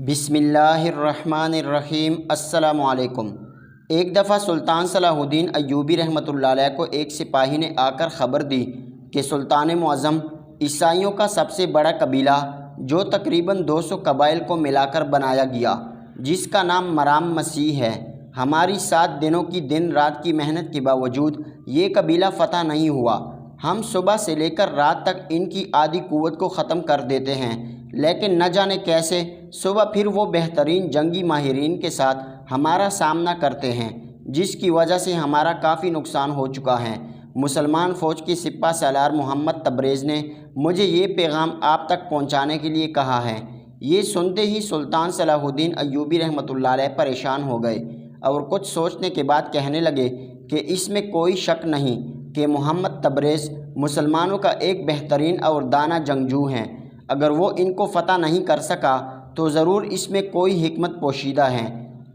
بسم اللہ الرحمن الرحیم۔ السلام علیکم۔ ایک دفعہ سلطان صلاح الدین ایوبی رحمۃ اللہ علیہ کو ایک سپاہی نے آ کر خبر دی کہ سلطان معظم عیسائیوں کا سب سے بڑا قبیلہ جو تقریباً 200 قبائل کو ملا کر بنایا گیا، جس کا نام مرام مسیح ہے، ہماری 7 دنوں کی دن رات کی محنت کے باوجود یہ قبیلہ فتح نہیں ہوا۔ ہم صبح سے لے کر رات تک ان کی آدھی قوت کو ختم کر دیتے ہیں، لیکن نہ جانے کیسے صبح پھر وہ بہترین جنگی ماہرین کے ساتھ ہمارا سامنا کرتے ہیں، جس کی وجہ سے ہمارا کافی نقصان ہو چکا ہے۔ مسلمان فوج کے سپہ سالار محمد تبریز نے مجھے یہ پیغام آپ تک پہنچانے کے لیے کہا ہے۔ یہ سنتے ہی سلطان صلاح الدین ایوبی رحمۃ اللہ علیہ پریشان ہو گئے اور کچھ سوچنے کے بعد کہنے لگے کہ اس میں کوئی شک نہیں کہ محمد تبریز مسلمانوں کا ایک بہترین اور دانا جنگجو ہیں۔ اگر وہ ان کو فتح نہیں کر سکا تو ضرور اس میں کوئی حکمت پوشیدہ ہے۔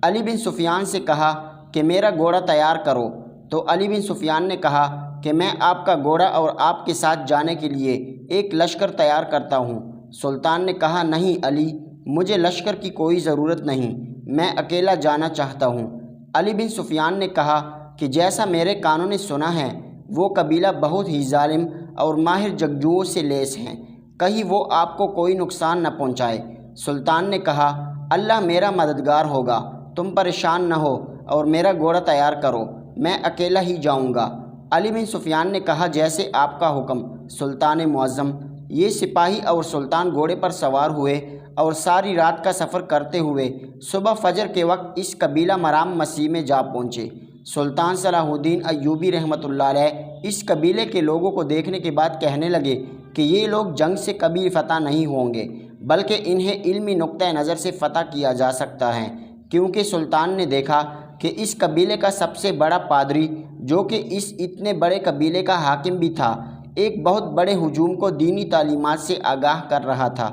علی بن سفیان سے کہا کہ میرا گھوڑا تیار کرو، تو علی بن سفیان نے کہا کہ میں آپ کا گھوڑا اور آپ کے ساتھ جانے کے لیے ایک لشکر تیار کرتا ہوں۔ سلطان نے کہا نہیں علی، مجھے لشکر کی کوئی ضرورت نہیں، میں اکیلا جانا چاہتا ہوں۔ علی بن سفیان نے کہا کہ جیسا میرے کانوں نے سنا ہے وہ قبیلہ بہت ہی ظالم اور ماہر جنگجوؤں سے لیس ہیں، کہیں وہ آپ کو کوئی نقصان نہ پہنچائے۔ سلطان نے کہا اللہ میرا مددگار ہوگا، تم پریشان نہ ہو اور میرا گھوڑا تیار کرو، میں اکیلا ہی جاؤں گا۔ علی بن سفیان نے کہا جیسے آپ کا حکم سلطان معظم۔ یہ سپاہی اور سلطان گھوڑے پر سوار ہوئے اور ساری رات کا سفر کرتے ہوئے صبح فجر کے وقت اس قبیلہ مرام مسیح میں جا پہنچے۔ سلطان صلاح الدین ایوبی رحمۃ اللہ علیہ اس قبیلے کے لوگوں کو دیکھنے کے بعد کہنے لگے کہ یہ لوگ جنگ سے کبھی فتح نہیں ہوں گے، بلکہ انہیں علمی نقطہ نظر سے فتح کیا جا سکتا ہے، کیونکہ سلطان نے دیکھا کہ اس قبیلے کا سب سے بڑا پادری، جو کہ اس اتنے بڑے قبیلے کا حاکم بھی تھا، ایک بہت بڑے ہجوم کو دینی تعلیمات سے آگاہ کر رہا تھا۔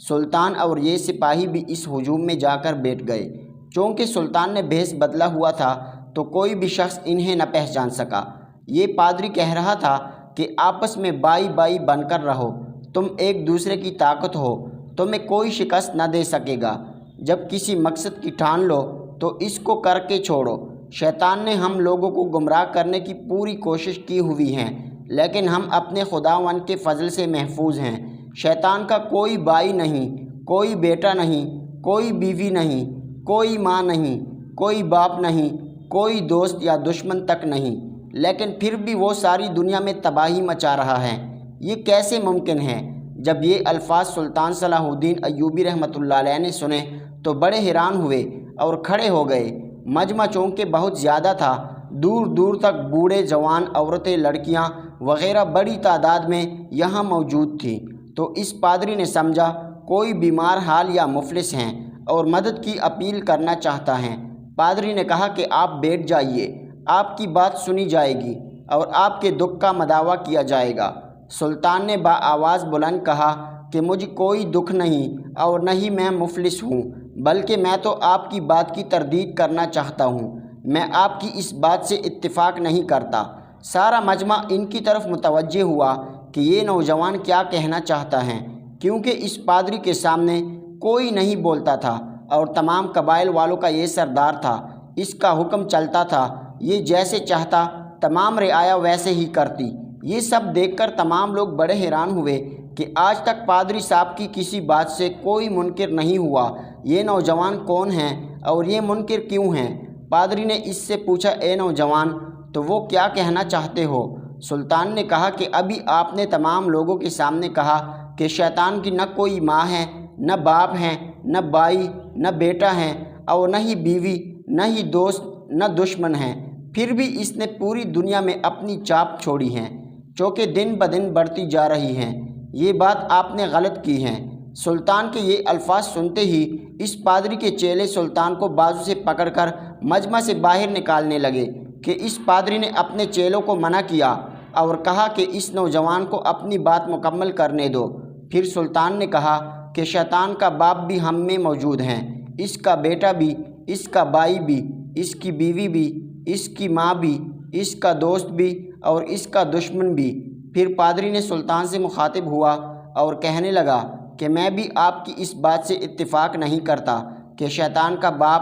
سلطان اور یہ سپاہی بھی اس ہجوم میں جا کر بیٹھ گئے۔ چونکہ سلطان نے بھیس بدلا ہوا تھا تو کوئی بھی شخص انہیں نہ پہچان سکا۔ یہ پادری کہہ رہا تھا کہ آپس میں بائی بائی بن کر رہو، تم ایک دوسرے کی طاقت ہو، تمہیں کوئی شکست نہ دے سکے گا۔ جب کسی مقصد کی ٹھان لو تو اس کو کر کے چھوڑو۔ شیطان نے ہم لوگوں کو گمراہ کرنے کی پوری کوشش کی ہوئی ہے، لیکن ہم اپنے خداوند کے فضل سے محفوظ ہیں۔ شیطان کا کوئی بھائی نہیں، کوئی بیٹا نہیں، کوئی بیوی نہیں، کوئی ماں نہیں، کوئی باپ نہیں، کوئی دوست یا دشمن تک نہیں، لیکن پھر بھی وہ ساری دنیا میں تباہی مچا رہا ہے۔ یہ کیسے ممکن ہے؟ جب یہ الفاظ سلطان صلاح الدین ایوبی رحمۃ اللہ علیہ نے سنے تو بڑے حیران ہوئے اور کھڑے ہو گئے۔ مجمع چونکہ بہت زیادہ تھا، دور دور تک بوڑھے جوان، عورتیں، لڑکیاں وغیرہ بڑی تعداد میں یہاں موجود تھیں، تو اس پادری نے سمجھا کوئی بیمار حال یا مفلس ہیں اور مدد کی اپیل کرنا چاہتا ہے۔ پادری نے کہا کہ آپ بیٹھ جائیے، آپ کی بات سنی جائے گی اور آپ کے دکھ کا مداوع کیا جائے گا۔ سلطان نے بآواز بلند کہا کہ مجھے کوئی دکھ نہیں اور نہ ہی میں مفلس ہوں، بلکہ میں تو آپ کی بات کی تردید کرنا چاہتا ہوں، میں آپ کی اس بات سے اتفاق نہیں کرتا۔ سارا مجمع ان کی طرف متوجہ ہوا کہ یہ نوجوان کیا کہنا چاہتا ہے، کیونکہ اس پادری کے سامنے کوئی نہیں بولتا تھا اور تمام قبائل والوں کا یہ سردار تھا، اس کا حکم چلتا تھا، یہ جیسے چاہتا تمام رعایا ویسے ہی کرتی۔ یہ سب دیکھ کر تمام لوگ بڑے حیران ہوئے کہ آج تک پادری صاحب کی کسی بات سے کوئی منکر نہیں ہوا، یہ نوجوان کون ہیں اور یہ منکر کیوں ہیں؟ پادری نے اس سے پوچھا اے نوجوان، تو وہ کیا کہنا چاہتے ہو؟ سلطان نے کہا کہ ابھی آپ نے تمام لوگوں کے سامنے کہا کہ شیطان کی نہ کوئی ماں ہے، نہ باپ ہیں، نہ بھائی، نہ بیٹا ہے اور نہ ہی بیوی، نہ ہی دوست، نہ دشمن ہیں، پھر بھی اس نے پوری دنیا میں اپنی چاپ چھوڑی ہے، چونکہ دن بدن بڑھتی جا رہی ہیں، یہ بات آپ نے غلط کی ہے۔ سلطان کے یہ الفاظ سنتے ہی اس پادری کے چیلے سلطان کو بازو سے پکڑ کر مجمع سے باہر نکالنے لگے کہ اس پادری نے اپنے چیلوں کو منع کیا اور کہا کہ اس نوجوان کو اپنی بات مکمل کرنے دو۔ پھر سلطان نے کہا کہ شیطان کا باپ بھی ہم میں موجود ہیں، اس کا بیٹا بھی، اس کا بھائی بھی، اس کی بیوی بھی، اس کی ماں بھی، اس کا دوست بھی اور اس کا دشمن بھی۔ پھر پادری نے سلطان سے مخاطب ہوا اور کہنے لگا کہ میں بھی آپ کی اس بات سے اتفاق نہیں کرتا کہ شیطان کا باپ،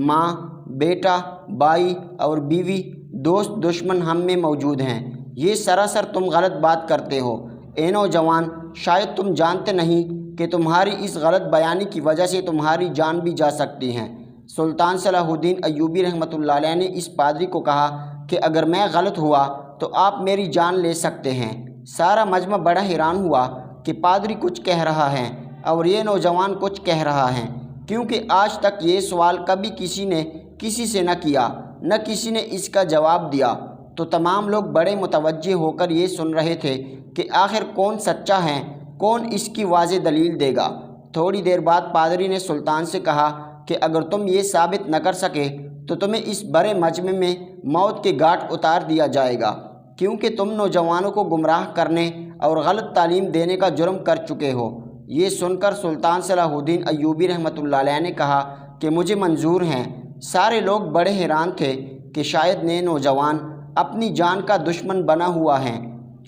ماں، بیٹا، بھائی اور بیوی، دوست، دشمن ہم میں موجود ہیں۔ یہ سراسر تم غلط بات کرتے ہو۔ اے نوجوان، شاید تم جانتے نہیں کہ تمہاری اس غلط بیانی کی وجہ سے تمہاری جان بھی جا سکتی ہے۔ سلطان صلاح الدین ایوبی رحمۃ اللہ علیہ نے اس پادری کو کہا کہ اگر میں غلط ہوا تو آپ میری جان لے سکتے ہیں۔ سارا مجمع بڑا حیران ہوا کہ پادری کچھ کہہ رہا ہے اور یہ نوجوان کچھ کہہ رہا ہے، کیونکہ آج تک یہ سوال کبھی کسی نے کسی سے نہ کیا، نہ کسی نے اس کا جواب دیا۔ تو تمام لوگ بڑے متوجہ ہو کر یہ سن رہے تھے کہ آخر کون سچا ہے، کون اس کی واضح دلیل دے گا۔ تھوڑی دیر بعد پادری نے سلطان سے کہا کہ اگر تم یہ ثابت نہ کر سکے تو تمہیں اس بڑے مجمع میں موت کے گھاٹ اتار دیا جائے گا، کیونکہ تم نوجوانوں کو گمراہ کرنے اور غلط تعلیم دینے کا جرم کر چکے ہو۔ یہ سن کر سلطان صلاح الدین ایوبی رحمۃ اللہ علیہ نے کہا کہ مجھے منظور ہیں۔ سارے لوگ بڑے حیران تھے کہ شاید یہ نوجوان اپنی جان کا دشمن بنا ہوا ہے،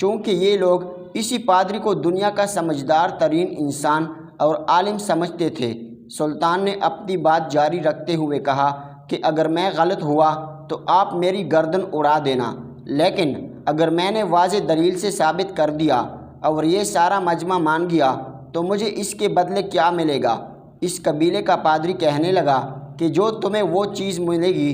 چونکہ یہ لوگ اسی پادری کو دنیا کا سمجھدار ترین انسان اور عالم سمجھتے تھے۔ سلطان نے اپنی بات جاری رکھتے ہوئے کہا کہ اگر میں غلط ہوا تو آپ میری گردن اڑا دینا، لیکن اگر میں نے واضح دلیل سے ثابت کر دیا اور یہ سارا مجمع مان گیا تو مجھے اس کے بدلے کیا ملے گا؟ اس قبیلے کا پادری کہنے لگا کہ جو تمہیں وہ چیز ملے گی۔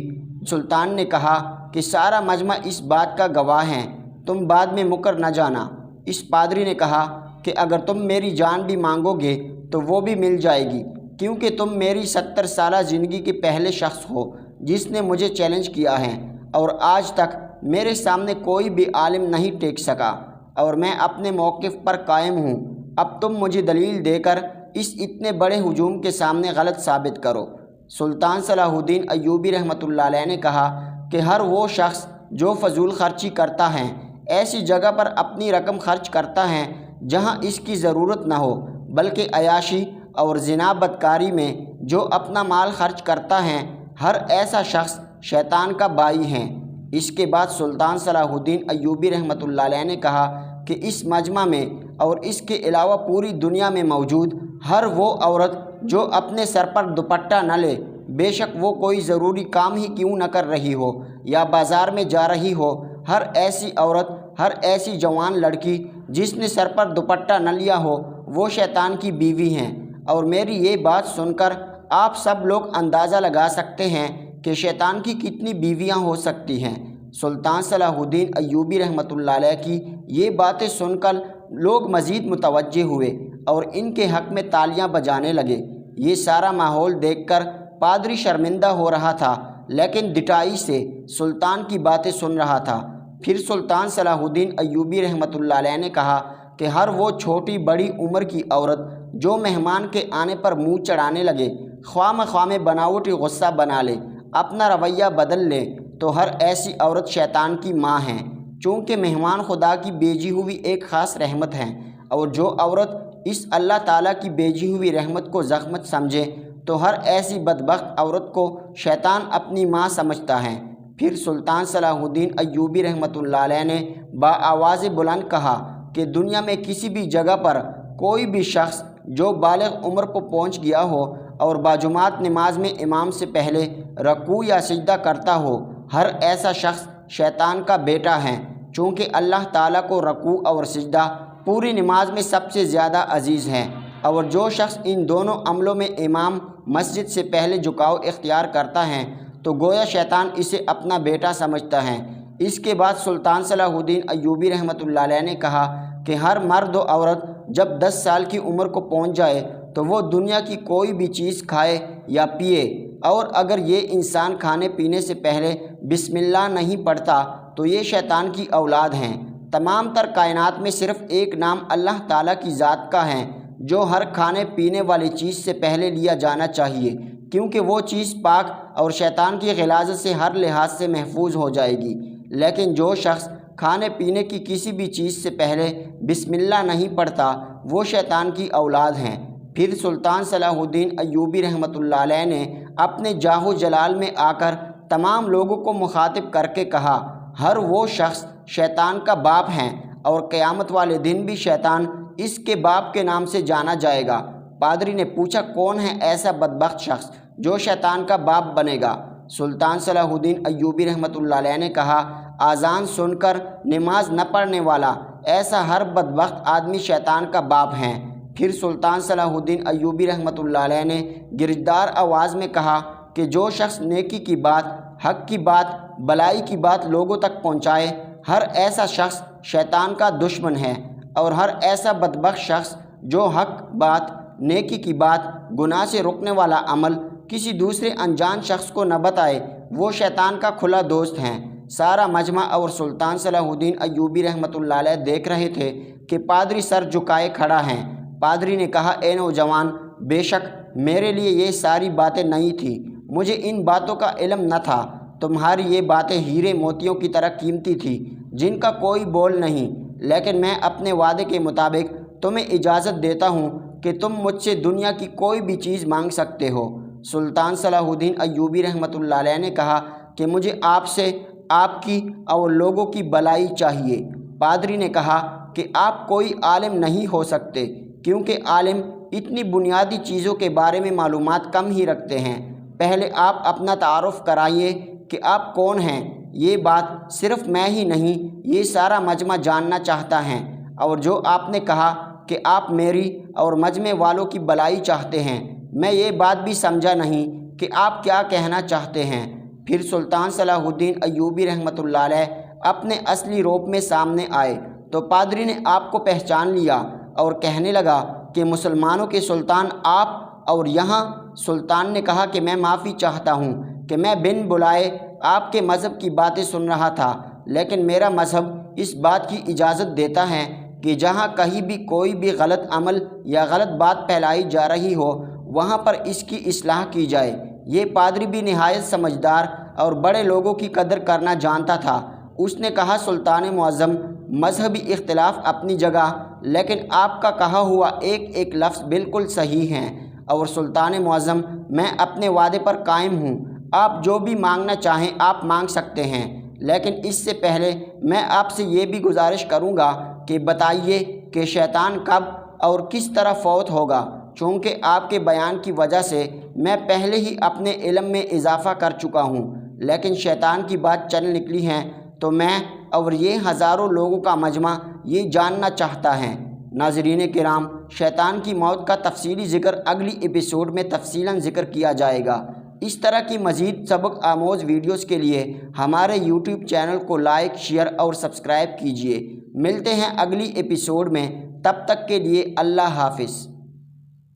سلطان نے کہا کہ سارا مجمع اس بات کا گواہ ہے، تم بعد میں مکر نہ جانا۔ اس پادری نے کہا کہ اگر تم میری جان بھی مانگو گے تو وہ بھی مل جائے گی، کیونکہ تم میری 70 سالہ زندگی کے پہلے شخص ہو جس نے مجھے چیلنج کیا ہے، اور آج تک میرے سامنے کوئی بھی عالم نہیں ٹیک سکا، اور میں اپنے موقف پر قائم ہوں۔ اب تم مجھے دلیل دے کر اس اتنے بڑے ہجوم کے سامنے غلط ثابت کرو۔ سلطان صلاح الدین ایوبی رحمۃ اللہ علیہ نے کہا کہ ہر وہ شخص جو فضول خرچی کرتا ہے، ایسی جگہ پر اپنی رقم خرچ کرتا ہے جہاں اس کی ضرورت نہ ہو، بلکہ عیاشی اور زنا بدکاری میں جو اپنا مال خرچ کرتا ہے، ہر ایسا شخص شیطان کا بھائی ہے۔ اس کے بعد سلطان صلاح الدین ایوبی رحمۃ اللہ علیہ نے کہا کہ اس مجمع میں اور اس کے علاوہ پوری دنیا میں موجود ہر وہ عورت جو اپنے سر پر دوپٹہ نہ لے، بے شک وہ کوئی ضروری کام ہی کیوں نہ کر رہی ہو یا بازار میں جا رہی ہو، ہر ایسی عورت، ہر ایسی جوان لڑکی جس نے سر پر دوپٹہ نہ لیا ہو، وہ شیطان کی بیوی ہیں۔ اور میری یہ بات سن کر آپ سب لوگ اندازہ لگا سکتے ہیں کہ شیطان کی کتنی بیویاں ہو سکتی ہیں۔ سلطان صلاح الدین ایوبی رحمۃ اللہ علیہ کی یہ باتیں سن کر لوگ مزید متوجہ ہوئے اور ان کے حق میں تالیاں بجانے لگے۔ یہ سارا ماحول دیکھ کر پادری شرمندہ ہو رہا تھا، لیکن ڈٹائی سے سلطان کی باتیں سن رہا تھا۔ پھر سلطان صلاح الدین ایوبی رحمۃ اللہ علیہ نے کہا کہ ہر وہ چھوٹی بڑی عمر کی عورت جو مہمان کے آنے پر منہ چڑھانے لگے، خواہ مخواہ میں بناوٹی غصہ بنا لے، اپنا رویہ بدل لے، تو ہر ایسی عورت شیطان کی ماں ہے، چونکہ مہمان خدا کی بھیجی ہوئی ایک خاص رحمت ہے، اور جو عورت اس اللہ تعالیٰ کی بھیجی ہوئی رحمت کو زحمت سمجھے تو ہر ایسی بدبخت عورت کو شیطان اپنی ماں سمجھتا ہے۔ پھر سلطان صلاح الدین ایوبی رحمۃ اللہ علیہ نے بآواز بلند کہا کہ دنیا میں کسی بھی جگہ پر کوئی بھی شخص جو بالغ عمر کو پہنچ گیا ہو اور باجماعت نماز میں امام سے پہلے رکوع یا سجدہ کرتا ہو، ہر ایسا شخص شیطان کا بیٹا ہے، چونکہ اللہ تعالیٰ کو رکوع اور سجدہ پوری نماز میں سب سے زیادہ عزیز ہے، اور جو شخص ان دونوں عملوں میں امام مسجد سے پہلے جھکاؤ اختیار کرتا ہے تو گویا شیطان اسے اپنا بیٹا سمجھتا ہے۔ اس کے بعد سلطان صلاح الدین ایوبی رحمۃ اللہ علیہ نے کہا کہ ہر مرد و عورت جب 10 سال کی عمر کو پہنچ جائے تو وہ دنیا کی کوئی بھی چیز کھائے یا پیے، اور اگر یہ انسان کھانے پینے سے پہلے بسم اللہ نہیں پڑھتا تو یہ شیطان کی اولاد ہیں۔ تمام تر کائنات میں صرف ایک نام اللہ تعالیٰ کی ذات کا ہے جو ہر کھانے پینے والی چیز سے پہلے لیا جانا چاہیے، کیونکہ وہ چیز پاک اور شیطان کی غلاظت سے ہر لحاظ سے محفوظ ہو جائے گی۔ لیکن جو شخص کھانے پینے کی کسی بھی چیز سے پہلے بسم اللہ نہیں پڑھتا وہ شیطان کی اولاد ہیں۔ پھر سلطان صلاح الدین ایوبی رحمۃ اللہ علیہ نے اپنے جاہ و جلال میں آ کر تمام لوگوں کو مخاطب کر کے کہا، ہر وہ شخص شیطان کا باپ ہیں، اور قیامت والے دن بھی شیطان اس کے باپ کے نام سے جانا جائے گا۔ پادری نے پوچھا کون ہے ایسا بدبخت شخص جو شیطان کا باپ بنے گا؟ سلطان صلاح الدین ایوبی رحمۃ اللہ علیہ نے کہا اذان سن کر نماز نہ پڑھنے والا ایسا ہر بدبخت آدمی شیطان کا باپ ہے۔ پھر سلطان صلاح الدین ایوبی رحمۃ اللہ علیہ نے گرجدار آواز میں کہا کہ جو شخص نیکی کی بات، حق کی بات، بلائی کی بات لوگوں تک پہنچائے، ہر ایسا شخص شیطان کا دشمن ہے، اور ہر ایسا بدبخت شخص جو حق بات، نیکی کی بات، گناہ سے رکنے والا عمل کسی دوسرے انجان شخص کو نہ بتائے وہ شیطان کا کھلا دوست ہیں۔ سارا مجمع اور سلطان صلاح الدین ایوبی رحمۃ اللہ علیہ دیکھ رہے تھے کہ پادری سر جھکائے کھڑا ہیں۔ پادری نے کہا اے نوجوان، بے شک میرے لیے یہ ساری باتیں نئی تھیں، مجھے ان باتوں کا علم نہ تھا۔ تمہاری یہ باتیں ہیرے موتیوں کی طرح قیمتی تھی جن کا کوئی بول نہیں، لیکن میں اپنے وعدے کے مطابق تمہیں اجازت دیتا ہوں کہ تم مجھ سے دنیا کی کوئی بھی چیز مانگ سکتے ہو۔ سلطان صلاح الدین ایوبی رحمۃ اللہ علیہ نے کہا کہ مجھے آپ سے آپ کی اور لوگوں کی بلائی چاہیے۔ پادری نے کہا کہ آپ کوئی عالم نہیں ہو سکتے، کیونکہ عالم اتنی بنیادی چیزوں کے بارے میں معلومات کم ہی رکھتے ہیں۔ پہلے آپ اپنا تعارف کرائیے کہ آپ کون ہیں۔ یہ بات صرف میں ہی نہیں، یہ سارا مجمع جاننا چاہتا ہے۔ اور جو آپ نے کہا کہ آپ میری اور مجمع والوں کی بلائی چاہتے ہیں، میں یہ بات بھی سمجھا نہیں کہ آپ کیا کہنا چاہتے ہیں۔ پھر سلطان صلاح الدین ایوبی رحمۃ اللہ علیہ اپنے اصلی روپ میں سامنے آئے تو پادری نے آپ کو پہچان لیا اور کہنے لگا کہ مسلمانوں کے سلطان آپ، اور یہاں سلطان نے کہا کہ میں معافی چاہتا ہوں کہ میں بن بلائے آپ کے مذہب کی باتیں سن رہا تھا، لیکن میرا مذہب اس بات کی اجازت دیتا ہے کہ جہاں کہیں بھی کوئی بھی غلط عمل یا غلط بات پھیلائی جا رہی ہو وہاں پر اس کی اصلاح کی جائے۔ یہ پادری بھی نہایت سمجھدار اور بڑے لوگوں کی قدر کرنا جانتا تھا۔ اس نے کہا سلطان معظم، مذہبی اختلاف اپنی جگہ، لیکن آپ کا کہا ہوا ایک ایک لفظ بالکل صحیح ہے، اور سلطان معظم میں اپنے وعدے پر قائم ہوں۔ آپ جو بھی مانگنا چاہیں آپ مانگ سکتے ہیں، لیکن اس سے پہلے میں آپ سے یہ بھی گزارش کروں گا کہ بتائیے کہ شیطان کب اور کس طرح فوت ہوگا، چونکہ آپ کے بیان کی وجہ سے میں پہلے ہی اپنے علم میں اضافہ کر چکا ہوں، لیکن شیطان کی بات چل نکلی ہے تو میں اور یہ ہزاروں لوگوں کا مجمع یہ جاننا چاہتا ہے۔ ناظرین کرام، شیطان کی موت کا تفصیلی ذکر اگلی ایپیسوڈ میں تفصیلاً ذکر کیا جائے گا۔ اس طرح کی مزید سبق آموز ویڈیوز کے لیے ہمارے یوٹیوب چینل کو لائک، شیئر اور سبسکرائب کیجیے۔ ملتے ہیں اگلی ایپیسوڈ میں، تب تک کے لیے اللہ حافظ۔